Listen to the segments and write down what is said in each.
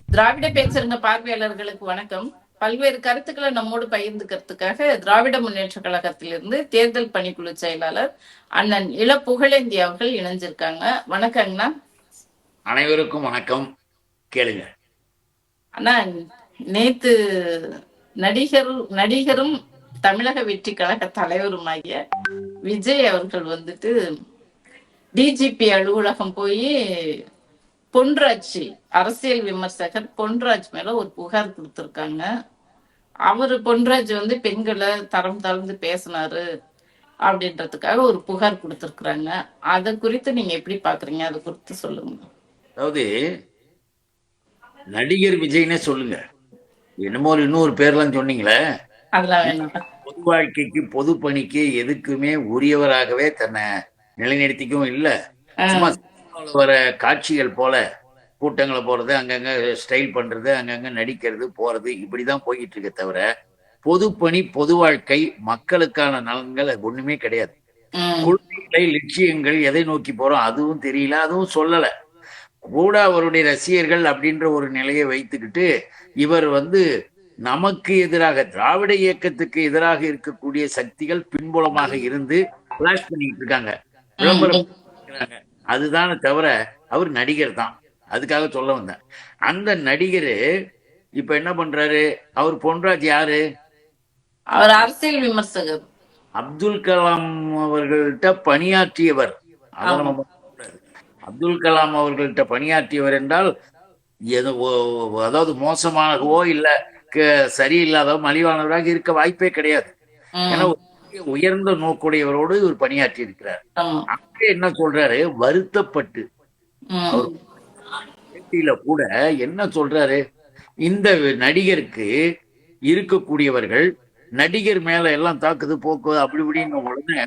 திராவிட பேசுறங்க பார்வையாளர்களுக்கு வணக்கம். பல்வேறு கருத்துக்களை நம்மோடு பகிர்ந்துக்கிறதுக்காக திராவிட முன்னேற்ற கழகத்திலிருந்து தேர்தல் பணிக்குழு செயலாளர் அண்ணன் இள புகழேந்தி அவர்கள் இணைஞ்சிருக்காங்க. வணக்கங்கண்ணா. அனைவருக்கும் வணக்கம். கேளுங்க அண்ணா, நேத்து நடிகரும் தமிழக வெற்றி கழக தலைவருமாகிய விஜய் அவர்கள் வந்துட்டு டிஜிபி அலுவலகம் போய் பொன்ராஜ், அரசியல் விமர்சகர் பொன்ராஜ் மேல ஒரு புகார் கொடுத்திருக்காங்க. பொன்ராஜ் பெண்களை தரம் தாழ்ந்து பேசினாரு அப்படின்றதுக்காக ஒரு புகார் கொடுத்திருக்கிறாங்க. அத குறித்து நீங்க எப்படி பாக்குறீங்க? அதை குறித்து சொல்லுங்க. அதாவது நடிகர் விஜய்னே சொல்லுங்க, என்னமோ இன்னொரு பேர்லாம் சொன்னீங்களே, அதெல்லாம் வேணாம். பொது வாழ்க்கைக்கு பொது பணிக்கு எதுக்குமே உரியவராகவே தன்னை நிலைநிறுத்திக்கவும் இல்லை. சும்மா வர காட்சிகள் போல கூட்டங்களை போறது, அங்கங்க ஸ்டைல் பண்றது, அங்கங்க நடிக்கிறது, போறது, இப்படிதான் போய்கிட்டு இருக்க தவிர பொதுப்பணி பொது வாழ்க்கை மக்களுக்கான நலன்கள் ஒண்ணுமே கிடையாது. கொள்கைகளை லட்சியங்கள் எதை நோக்கி போறோம் அதுவும் தெரியல, அதுவும் சொல்லல. கூட அவருடைய ரசிகர்கள் அப்படின்ற ஒரு நிலையை வைத்துக்கிட்டு இவர் நமக்கு எதிராக, திராவிட இயக்கத்துக்கு எதிராக இருக்கக்கூடிய சக்திகள் பின்புலமாக இருந்து பிளாஷ் பண்ணிட்டு இருக்காங்க, விளம்பரம். அதுதானே தவிர அவர் நடிகர் தான். அதுக்காக சொல்ல வந்தேன். அந்த நடிகரு இப்ப என்ன பண்றாரு? அவர் பொன்ராஜ் யாரு? அவர் அரசியல் விமர்சகர். அப்துல் கலாம் அவர்கள்ட்ட பணியாற்றியவர். அப்துல் கலாம் அவர்கள்ட்ட பணியாற்றியவர் என்றால் அதாவது மோசமாகவோ இல்ல சரியில்லாத மலிவானவராக இருக்க வாய்ப்பே கிடையாது. ஏன்னா உயர்ந்த நோக்குடையவரோடு இவர் பணியாற்றி இருக்கிறார். என்ன சொல்றாரு? வருத்தப்பட்டு அவர் கூட என்ன சொல்றாரு? இந்த நடிகருக்கு இருக்கக்கூடியவர்கள் நடிகர் மேல எல்லாம் தாக்குது போக்குது அப்படி இப்படின்னு உடனே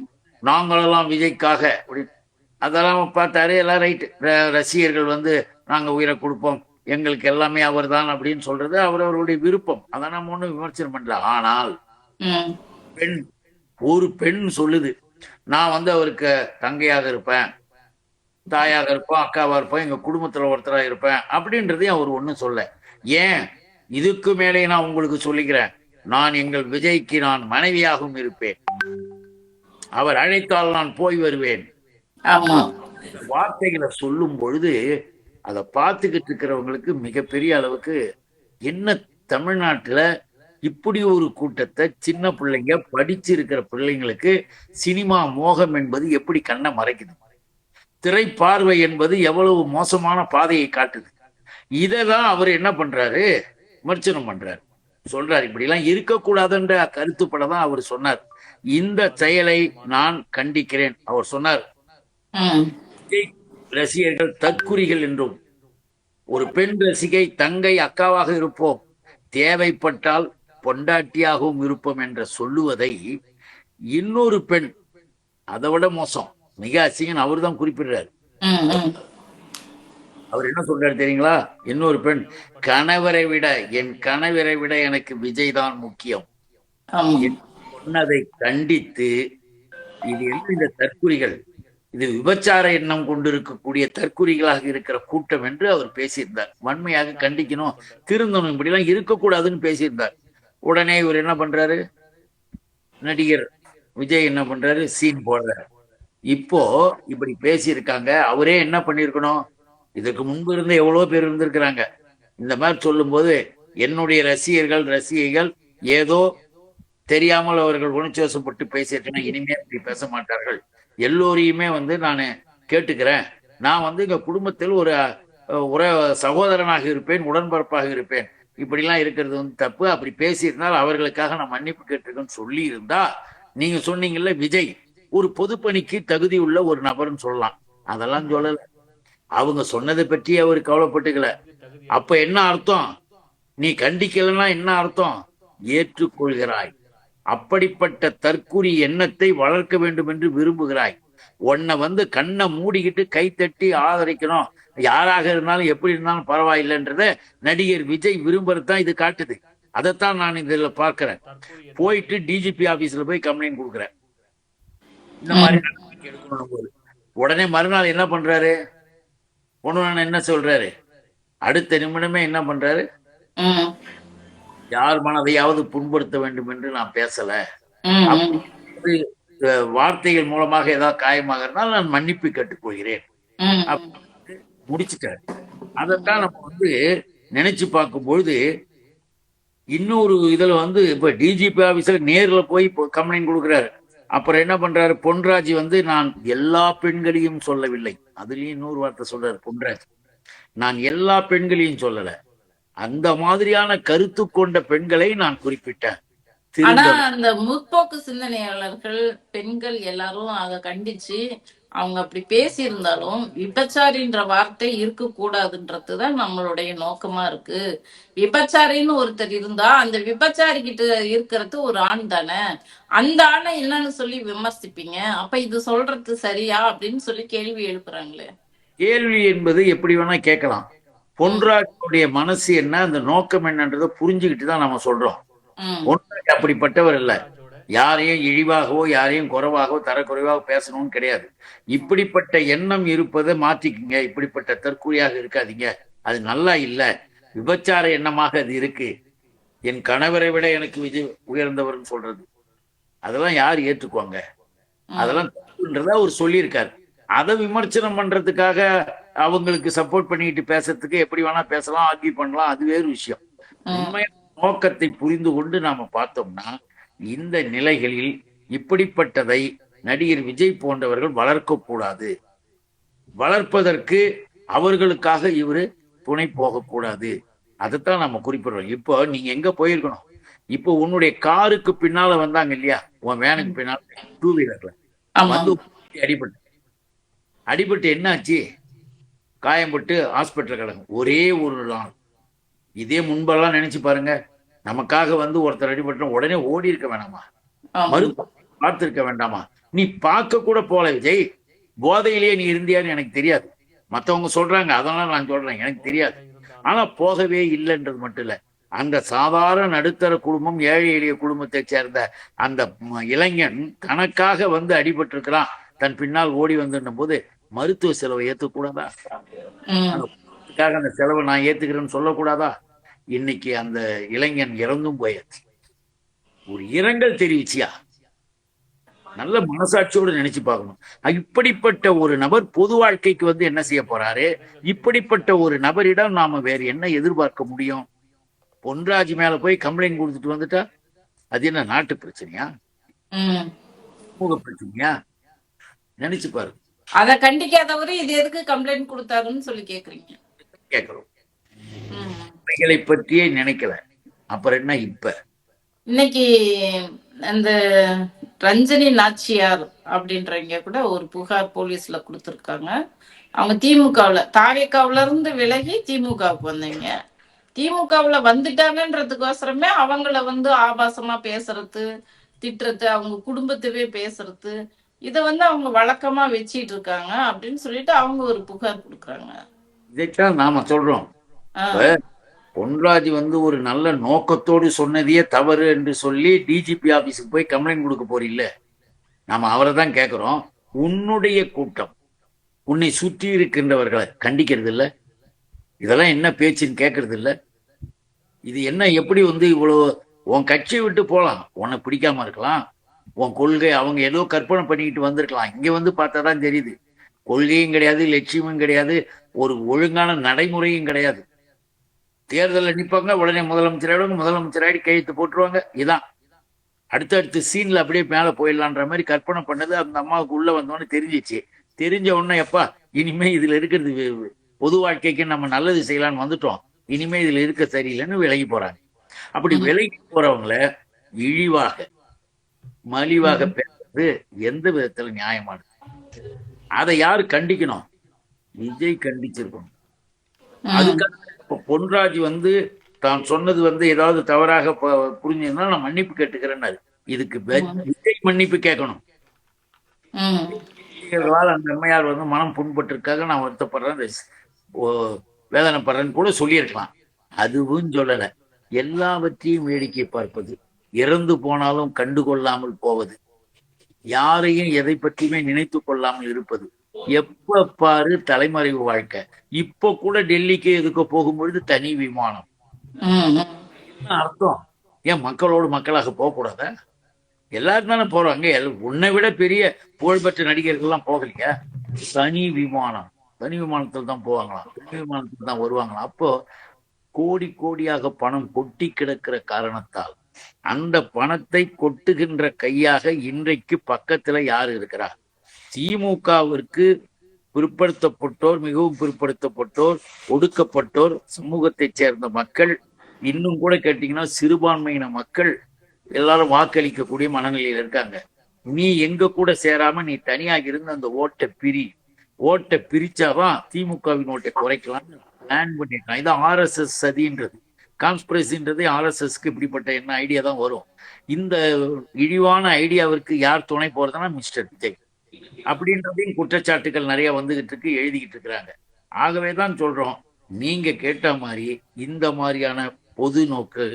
நாங்களெல்லாம் விஜய்க்காக அப்படி அதெல்லாம் பார்த்தாரு. எல்லாம் ரைட்டு, ரசிகர்கள் நாங்க உயிரை கொடுப்போம், எங்களுக்கு எல்லாமே அவர் தான் அப்படின்னு சொல்றது அவரவருடைய விருப்பம். அதை நம்ம ஒண்ணும் விமர்சனம் பண்ணல. ஆனால் ஒரு பெண் சொல்லுது, நான் அவருக்கு தங்கையாக இருப்பேன், தாயாக இருப்போம், அக்காவா இருப்போம், எங்க குடும்பத்துல ஒருத்தரா இருப்பேன் அப்படின்றதையும் அவர் ஒண்ணும் சொல்ல. ஏன் இதுக்கு மேலே நான் உங்களுக்கு சொல்லிக்கிறேன், நான் எங்கள் விஜய்க்கு நான் மனைவியாகவும் இருப்பேன், அவர் அழைத்தால் நான் போய் வருவேன். வார்த்தைகளை சொல்லும் பொழுது அதை பார்த்துக்கிட்டு இருக்கிறவங்களுக்கு மிகப்பெரிய அளவுக்கு என்ன தமிழ்நாட்டுல இப்படி ஒரு கூட்டத்தை, சின்ன பிள்ளைங்க, படிச்சிருக்கிற பிள்ளைங்களுக்கு சினிமா மோகம் என்பது எப்படி கண்ணை மறைக்குது, திரைப்பார்வை என்பது எவ்வளவு மோசமான பாதையை காட்டுது. இதெல்லாம் அவர் என்ன பண்றாரு? விமர்சனம் பண்றாரு, சொல்றாரு. இப்படி எல்லாம் இருக்கக்கூடாதுன்ற கருத்துப்படதான் அவர் சொன்னார். இந்த செயலை நான் கண்டிக்கிறேன். அவர் சொன்னார், ரசிகர்கள் தற்குறிகள் என்றும், ஒரு பெண் ரசிகை தங்கை அக்காவாக இருப்போம், தேவைப்பட்டால் பொண்டாட்டியாகவும் இருப்போம் என்ற சொல்லுவதை இன்னொரு பெண், அதை விட மோசம், மிக அசிங்கன் அவர் தான் குறிப்பிடுறாரு. அவர் என்ன சொல்றாரு தெரியுங்களா? இன்னொரு பெண், கணவரை விட, என் கணவரை விட எனக்கு விஜய் தான் முக்கியம் சொன்னதை கண்டித்து, இது என்ன இந்த தற்குறிகள், இது விபச்சார எண்ணம் கொண்டிருக்கக்கூடிய தற்குறிகளாக இருக்கிற கூட்டம் என்று அவர் பேசியிருந்தார். வன்மையாக கண்டிக்கணும், திருந்தணும், இப்படிலாம் இருக்கக்கூடாதுன்னு பேசியிருந்தார். உடனே இவர் என்ன பண்றாரு? நடிகர் விஜய் என்ன பண்றாரு? சீன் போடுறாரு. இப்போ இப்படி பேசியிருக்காங்க, அவரே என்ன பண்ணிருக்கணும்? இதுக்கு முன்பு இருந்து எவ்வளவு பேர் இருந்திருக்கிறாங்க. இந்த மாதிரி சொல்லும் போது என்னுடைய ரசிகைகள் ஏதோ தெரியாமல் அவர்கள் உணர்ச்சிவசப்பட்டு பேசியிருக்கேன், இனிமே அப்படி பேச மாட்டார்கள், எல்லோரையுமே நான் கேட்டுக்கிறேன், நான் எங்க குடும்பத்தில் ஒரு சகோதரனாக இருப்பேன், உடன்பரப்பாக இருப்பேன், இப்படிலாம் இருக்கிறது தப்பு, அப்படி பேசியிருந்தால் அவர்களுக்காக நான் மன்னிப்பு கேட்டிருக்கேன்னு சொல்லி இருந்தா, நீங்க சொன்னீங்கல்ல விஜய் ஒரு பொதுப்பணிக்கு தகுதி உள்ள ஒரு நபர்னு சொல்லலாம். அதெல்லாம் சொல்லல. அவங்க சொன்னதை பற்றி அவர் கவலைப்பட்டுக்கல. அப்ப என்ன அர்த்தம்? நீ கண்டிக்கலன்னா என்ன அர்த்தம்? ஏற்றுக்கொள்கிறாய், அப்படிப்பட்ட தற்குறி எண்ணத்தை வளர்க்க வேண்டும் என்று விரும்புகிறாய். உன்னை கண்ணை மூடிக்கிட்டு கைத்தட்டி ஆதரிக்கணும், யாராக இருந்தாலும் எப்படி இருந்தாலும் பரவாயில்லைன்றத நடிகர் விஜய் விரும்புறதுதான் இது காட்டுது. அதைத்தான் நான் இதுல பார்க்கிறேன். போயிட்டு டிஜிபி ஆபீஸ்ல போய் கம்ப்ளைண்ட் கொடுக்குறேன், இந்த மாதிரி எடுக்கணும் போது. உடனே மறுநாள் என்ன பண்றாரு? ஒண்ணு என்ன சொல்றாரு? அடுத்த நிமிடமே என்ன பண்றாரு, ம், யார் மனதையாவது புண்படுத்த வேண்டும் என்று நான் பேசல. ம், ம், அப்படி வார்த்தைகள் மூலமாக ஏதாவது காயமாக இருந்தால் நான் மன்னிப்பு கேட்டுக்கொள்கிறேன். ம், அப்படி முடிச்சுட்டாரு. அதைத்தான் நம்ம வந்து நினைச்சு பார்க்கும்பொழுது, இன்னொரு இதுல வந்து இப்ப டிஜிபி ஆபீஸ்ல நேர்ல போய் கம்ப்ளைண்ட் கொடுக்குறாரு. அப்புறம் என்ன பண்றாரு, பொன்ராஜ் வந்து நான் எல்லா பெண்களையும் சொல்லவில்லை. அதுலயும் இன்னொரு வார்த்தை சொல்றாரு பொன்ராஜ், நான் எல்லா பெண்களையும் சொல்லல, அந்த மாதிரியான கருத்து கொண்ட பெண்களை நான் குறிப்பிட்டேன். ஆனா திருந்த அந்த முற்போக்கு சிந்தனையாளர்கள் பெண்கள் எல்லாரும் அதை கண்டிச்சு அவங்க அப்படி பேசியிருந்தாலும் விபச்சாரின்ற வார்த்தை இருக்க கூடாதுன்றதுதான் நம்மளுடைய நோக்கமா இருக்கு. விபச்சாரின்னு ஒருத்தர் இருந்தா அந்த விபச்சாரி கிட்ட இருக்கிறது ஒரு ஆண் தானே, அந்த ஆணை என்னன்னு சொல்லி விமர்சிப்பீங்க, அப்ப இது சொல்றது சரியா அப்படின்னு சொல்லி கேள்வி எழுப்புறாங்களே. கேள்வி என்பது எப்படி வேணா கேட்கலாம். ம், பொன்ராஜுடைய மனசு என்ன, அந்த நோக்கம் என்னன்றதை புரிஞ்சுக்கிட்டு தான் நம்ம சொல்றோம். ம், பொன்ராஜ் அப்படிப்பட்டவர் இல்ல. யாரையும் இழிவாகவோ யாரையும் குறைவாகவோ தரக்குறைவாக பேசணும்னு கிடையாது. இப்படிப்பட்ட எண்ணம் இருப்பதை மாற்றிக்குங்க, இப்படிப்பட்ட தற்கொலையாக இருக்காதீங்க, அது நல்லா இல்ல, விபச்சார எண்ணமாக அது இருக்கு, என் கணவரை விட எனக்கு விஜய் உயர்ந்தவர்னு சொல்றது அதெல்லாம் யார் ஏற்றுக்குவாங்க? ம், அதெல்லாம் தப்புன்றதா அவர் சொல்லியிருக்காரு. அதை விமர்சனம் பண்றதுக்காக அவங்களுக்கு சப்போர்ட் பண்ணிட்டு பேசுறதுக்கு எப்படி வேணா பேசலாம், ஆர்கியூ பண்ணலாம், அது வேறு விஷயம். ம், உண்மையான நோக்கத்தை புரிந்து கொண்டு நாம பார்த்தோம்னா, இந்த நிலைகளில் இப்படிப்பட்டதை நடிகர் விஜய் போன்றவர்கள் வளர்க்கக்கூடாது. வளர்ப்பதற்கு அவர்களுக்காக இவரு துணை போகக்கூடாது. அதைத்தான் நம்ம குறிப்பிடுறோம். இப்போ நீங்க எங்க போயிருக்கணும், இப்போ உன்னுடைய காருக்கு பின்னால வந்தாங்க இல்லையா, உன் வேனுக்கு பின்னால டூ வீலர்ல ஆமா, வந்து அடிபட்டு அடிபட்டு என்ன ஆச்சு, காயம்பட்டு ஹாஸ்பிட்டல் கிடக்கும் ஒரே ஒரு நாள். இதே முன்பெல்லாம் நினைச்சு பாருங்க, நமக்காக வந்து ஒருத்தர் அடிபட்டு உடனே ஓடி இருக்க வேணாமா, ஆமா, மருத்துவம் பார்த்திருக்க வேண்டாமா? நீ பார்க்க கூட போல விஜய், போதையிலேயே நீ இருந்தியான்னு எனக்கு தெரியாது, மத்தவங்க சொல்றாங்க, அதெல்லாம் நான் சொல்றேன், எனக்கு தெரியாது. ஆனா போகவே இல்லைன்றது மட்டும் இல்ல, அந்த சாதாரண நடுத்தர குடும்பம், ஏழை எளிய குடும்பத்தை சேர்ந்த அந்த இளைஞன் தனக்காக வந்து அடிபட்டு இருக்கிறான், தன் பின்னால் ஓடி வந்துடும் போது மருத்துவ செலவை ஏத்துக்கூடாதா? ம், அந்த குடும்பத்துக்காக அந்த செலவை நான் ஏத்துக்கிறேன்னு சொல்லக்கூடாதா? இன்னைக்கு அந்த இளைஞன் இறந்தும் போயாச்சு. ஒரு இரங்கல் தெரிவிச்சியா? நல்ல மனசாட்சியோடு நினைச்சு பார்க்கணும். இப்படிப்பட்ட ஒரு நபர் பொது வாழ்க்கைக்கு வந்து என்ன செய்ய போறாரு? இப்படிப்பட்ட ஒரு நபரிடம் நாம வேற என்ன எதிர்பார்க்க முடியும்? பொன்ராஜ் மேல போய் கம்ப்ளைண்ட் கொடுத்துட்டு வந்துட்டா அது என்ன நாட்டு பிரச்சனையா, ம். சமூக பிரச்சனையா? நினைச்சு பாரு. அத கண்டிக்காதவரு இது எதுக்கு கம்ப்ளைண்ட் கொடுத்தாருன்னு சொல்லி கேக்குறீங்க. கேட்கிறோம், ம். அவைகளை பற்றியே நினைக்கல, அப்புறம் என்ன இப்ப? இன்னைக்கு அந்த ரஞ்சனி நாச்சியார் அப்படின்றவங்க கூட ஒரு புகார் போலீஸ்ல கொடுத்திருக்காங்க. அவங்க திமுகவுல தாவேக்காவுல இருந்து விலகி திமுகவுக்கு வந்தவங்க. திமுகவுல வந்துட்டாங்கன்றதுக்கோசரமே அவங்கள வந்து ஆபாசமா பேசுறது, திட்டுறது, அவங்க குடும்பத்தவே பேசுறது, இத வந்து அவங்க வழக்கமா வச்சிட்டு இருக்காங்க அப்படின்னு சொல்லிட்டு அவங்க ஒரு புகார் குடுக்குறாங்க. இதைத்தான் நாம சொல்றோம். ஆ. இப்ப பொன்ராஜ் வந்து ஒரு நல்ல நோக்கத்தோடு சொன்னதையே தவறு என்று சொல்லி டிஜிபி ஆபீஸுக்கு போய் கம்ப்ளைண்ட் கொடுக்க போறீல்ல, நாம அவரை தான் கேட்கிறோம். உன்னுடைய கூட்டம், உன்னை சுற்றி இருக்கின்றவர்களை கண்டிக்கிறது இல்ல, இதெல்லாம் என்ன பேச்சுன்னு கேட்கறது இல்ல. இது என்ன, எப்படி வந்து இவ்வளவு, உன் கட்சியை விட்டு போலாம், உனக்கு பிடிக்காம இருக்கலாம், உன் கொள்கை அவங்க ஏதோ கற்பனை பண்ணிக்கிட்டு வந்திருக்கலாம், இங்க வந்து பார்த்தா தான் தெரியுது கொள்கையும் கிடையாது, லட்சியமும் கிடையாது, ஒரு ஒழுங்கான நடைமுறையும் கிடையாது. தேர்தலில் நிற்பாங்க, உடனே முதலமைச்சராயிடுவாங்க, முதலமைச்சராயிடு கையெழுத்து போட்டுருவாங்க. இதான் அடுத்தடுத்து சீன்ல அப்படியே மேல போயிடலான்ற மாதிரி கற்பனை பண்ணது அந்த அம்மாவுக்கு உள்ள வந்தோன்னு தெரிஞ்சிச்சு. தெரிஞ்ச உடனே எப்பா இனிமே இதுல இருக்கிறது பொது வாழ்க்கைக்கு நம்ம நல்லது செய்யலாம்னு வந்துட்டோம், இனிமே இதுல இருக்க சரியில்லைன்னு விலகி போறாங்க. அப்படி ம். விலகி போறவங்கள இழிவாக மலிவாக ம். பேசுறது எந்த விதத்துல நியாயமானது? அதை யாரு கண்டிக்கணும்? விஜய் கண்டிச்சிருக்கணும். ம். அதுக்காக இப்ப பொன்ராஜ் வந்து தான் சொன்னது வந்து ஏதாவது தவறாக புரிஞ்சிருந்தா நான் மன்னிப்பு கேட்டுக்கிறேன்னாரு. இதுக்கு ம். விஜய் மன்னிப்பு கேட்கணும். ம். அந்த அம்மையார் வந்து மனம் புண்பட்டிருக்காக நான் வருத்தப்படுறேன், வேதனைப்படுறேன்னு கூட சொல்லியிருக்கலாம். அதுவும் சொல்லல. எல்லாவற்றையும் வேடிக்கை பார்ப்பது, இறந்து போனாலும் கண்டுகொள்ளாமல் போவது, யாரையும் எதை பற்றியுமே நினைத்து கொள்ளாமல் இருப்பது, எப்ப பாரு தலைமறைவு வாழ்க்கை. இப்ப கூட டெல்லிக்கு எதுக்கு போகும்பொழுது தனி விமானம். ம், ம். என்ன அர்த்தம்? ஏன் மக்களோடு மக்களாக போக கூடாதா? எல்லாரும் தானே போறாங்க. உன்னை விட பெரிய புகழ்பெற்ற நடிகர்கள்லாம் போகலையா? தனி விமானம். தனி விமானத்தில் தான் போவாங்களாம், தனி விமானத்தில் தான் வருவாங்களாம். அப்போ கோடி கோடியாக பணம் கொட்டி கிடக்கிற காரணத்தால் அந்த பணத்தை கொட்டுகின்ற கையாக இன்றைக்கு பக்கத்துல யார் இருக்கிறா? திமுகவிற்கு பிற்படுத்தப்பட்டோர், மிகவும் பிற்படுத்தப்பட்டோர், ஒடுக்கப்பட்டோர், சமூகத்தைச் சேர்ந்த மக்கள், இன்னும் கூட கேட்டீங்கன்னா சிறுபான்மையின மக்கள் எல்லாரும் வாக்களிக்கக்கூடிய மனநிலையில் இருக்காங்க. நீ எங்க கூட சேராம நீ தனியாக இருந்து அந்த ஓட்டை பிரிச்சாதான் திமுகவின் ஓட்டை குறைக்கலாம்னு பிளான் பண்ணிருக்கான். இது RSS சதின்றது, கான்ஸ்பிரசின்றது. RSSக்கு இப்படிப்பட்ட என்ன ஐடியா தான் வரும். இந்த இழிவான ஐடியாவிற்கு யார் துணை போறதுன்னா மிஸ்டர் விஜய். அப்படின்றதையும் குற்றச்சாட்டுகள் நிறைய வந்துகிட்டு இருக்கு, எழுதிக்கிட்டு இருக்கிறாங்க. ஆகவேதான் சொல்றோம், நீங்க கேட்ட மாதிரி இந்த மாதிரியான பொது நோக்கு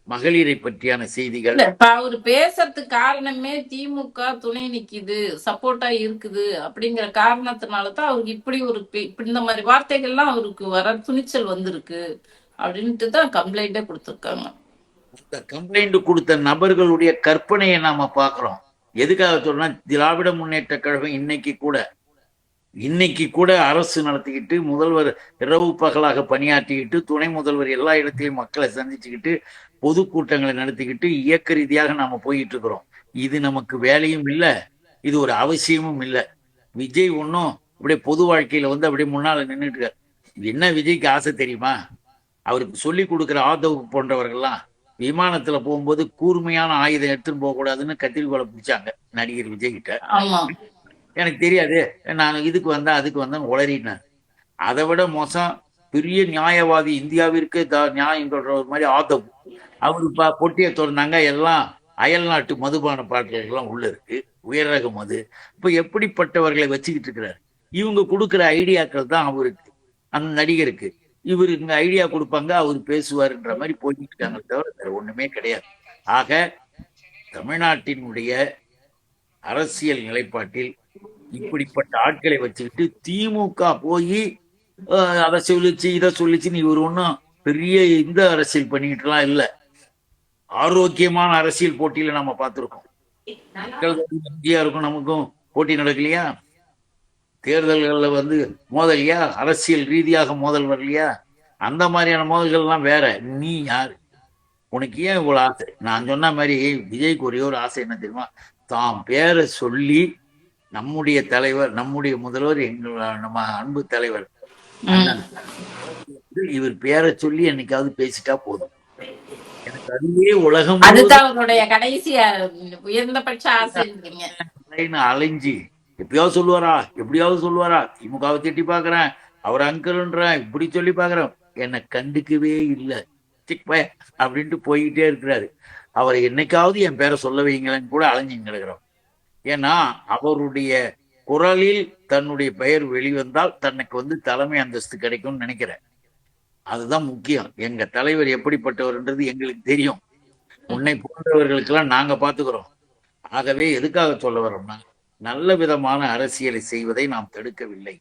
மகளிரை பற்றியான செய்திகள். இல்ல, இப்ப அவரு பேசுறதுக்கு காரணமே திமுக துணை நிக்குது, சப்போர்ட்டா இருக்குது அப்படிங்கிற காரணத்தினாலதான் அவருக்கு இப்படி இப்படி இந்த மாதிரி வார்த்தைகள்லாம் அவருக்கு வர துணிச்சல் வந்திருக்கு அப்படின்ட்டு தான் கம்ப்ளைண்டே கொடுத்திருக்காங்க. இந்த கம்ப்ளைண்ட் கொடுத்த நபர்களுடைய கற்பனையை நாம பாக்குறோம். எதுக்காக சொல்றோம்னா, திராவிட முன்னேற்ற கழகம் இன்னைக்கு கூட அரசு நடத்திக்கிட்டு, முதல்வர் இரவு பகலாக பணியாற்றிக்கிட்டு, துணை முதல்வர் எல்லா இடத்திலையும் மக்களை சந்திச்சுக்கிட்டு, பொதுக்கூட்டங்களை நடத்திக்கிட்டு இயக்க ரீதியாக நாம போயிட்டு இருக்கிறோம். இது நமக்கு வேலையும் இல்லை, இது ஒரு அவசியமும் இல்லை. விஜய் ஒன்றும் அப்படியே பொது வாழ்க்கையில வந்து அப்படியே முன்னால நின்றுட்டு இருக்காரு. என்ன விஜய்க்கு ஆசை தெரியுமா? அவருக்கு சொல்லி கொடுக்குற ஆதவ் போன்றவர்கள்லாம் விமானத்துல போகும்போது கூர்மையான ஆயுதம் எடுத்துன்னு போக கூடாதுன்னு கத்திரிக்கோலை பிடிச்சாங்க நடிகர் விஜய் கிட்ட. எனக்கு தெரியாது, நான் இதுக்கு வந்தேன் அதுக்கு வந்தேன் உளறினேன். அதை விட மோசம் பெரிய நியாயவாதி, இந்தியாவிற்கு நியாயம் சொல்ற மாதிரி ஆதவ், அவரு பொட்டியை திறந்தாங்க, எல்லாம் அயல் நாட்டு மதுபான பாட்டில்கள்லாம் உள்ள இருக்கு, உயர் ரக மது. இப்ப எப்படிப்பட்டவர்களை வச்சுக்கிட்டு இருக்கிறார்? இவங்க கொடுக்குற ஐடியாக்கள் தான் அவருக்கு, அந்த நடிகருக்கு. இவரு இங்க ஐடியா கொடுப்பாங்க, அவர் பேசுவாருன்ற மாதிரி போயிட்டு இருக்காங்க, தவிர வேற ஒண்ணுமே கிடையாது. ஆக தமிழ்நாட்டினுடைய அரசியல் நிலைப்பாட்டில் இப்படிப்பட்ட ஆட்களை வச்சுக்கிட்டு திமுக போய் அதை சொல்லிச்சு இதை சொல்லிச்சுன்னு இவர் ஒன்றும் பெரிய இந்த அரசியல் பண்ணிக்கிட்டுலாம் இல்லை. ஆரோக்கியமான அரசியல் போட்டியில நம்ம பார்த்துருக்கோம். எம்ஜிஆருக்கும் நமக்கும் போட்டி நடக்கலையா? தேர்தல்கள்ல வந்து மோதலையா? அரசியல் ரீதியாக மோதல் வரலையா? அந்த மாதிரியான மோதல்கள்லாம் வேற. நீ யாரு? உனக்கு ஏன் இவ்வளவு ஆசை? நான் சொன்ன மாதிரி விஜய்க்கு ஒரே ஒரு ஆசை என்ன தெரியுமா? தாம் பேரை சொல்லி நம்முடைய தலைவர், நம்முடைய முதல்வர், நம்ம அன்பு தலைவர் இவர் பேரை சொல்லி என்னைக்காவது பேசிட்டா போதும், எனக்கு அதுவே உலகம் அவருடைய கடைசி உயர்ந்தபட்ச ஆசை. அலைஞ்சி எப்பயாவது சொல்லுவாரா, எப்படியாவது சொல்லுவாரா, திமுகவை திட்டி பாக்குறேன், அவர் அங்கிள்ன்றேன், இப்படி சொல்லி பாக்குறேன், என்னை கண்டுக்கவே இல்லை அப்படின்ட்டு போய்கிட்டே இருக்கிறாரு. அவரை என்னைக்காவது என் பேரை சொல்ல வைங்களேன்னு கூட அலைஞ்சிங்க கிடக்குறோம். ஏன்னா அவருடைய குரலில் தன்னுடைய பெயர் வெளிவந்தால் தனக்கு வந்து தலைமை அந்தஸ்து கிடைக்கும்னு நினைக்கிறேன். அதுதான் முக்கியம். எங்க தலைவர் எப்படிப்பட்டவர்ன்றது எங்களுக்கு தெரியும், உன்னை போன்றவர்களுக்கெல்லாம் நாங்க பாத்துக்கிறோம். ஆகவே எதுக்காக சொல்ல வரோம்னா, நல்ல விதமான அரசியலை செய்வதை நாம் தடுக்கவில்லை.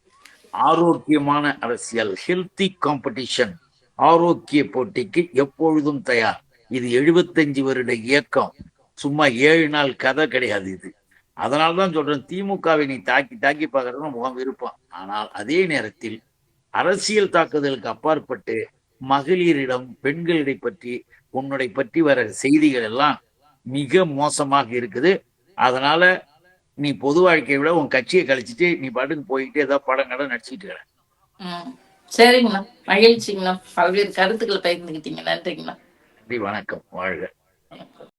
ஆரோக்கியமான அரசியல், ஹெல்த்தி காம்படிஷன், ஆரோக்கிய போட்டிக்கு எப்பொழுதும் தயார். இது 75 வருட இயக்கம், சும்மா 7 நாள் கதை கிடையாது இது. அதனால்தான் சொல்றேன், திமுகவை நீ தாக்கி தாக்கி பார்க்கறது முகம் விருப்பம். ஆனால் அதே நேரத்தில் அரசியல் தாக்குதலுக்கு அப்பாற்பட்டு மகளிரிடம், பெண்களை பற்றி, உன்னுடைய பற்றி வர செய்திகள் எல்லாம் மிக மோசமாக இருக்குது. அதனால நீ பொது வாழ்க்கையை விட உன் கட்சியை கழிச்சிட்டு நீ பாட்டுக்கு போயிட்டு ஏதாவது படம் கடை நடிச்சுட்டு இருக்கிற. சரிங்கண்ணா, மகிழ்ச்சிங்கண்ணா. பல்வேறு கருத்துக்களை பகிர்ந்துக்கிட்டீங்க. நன்றிங்கண்ணா. நன்றி, வணக்கம், வாழ்க.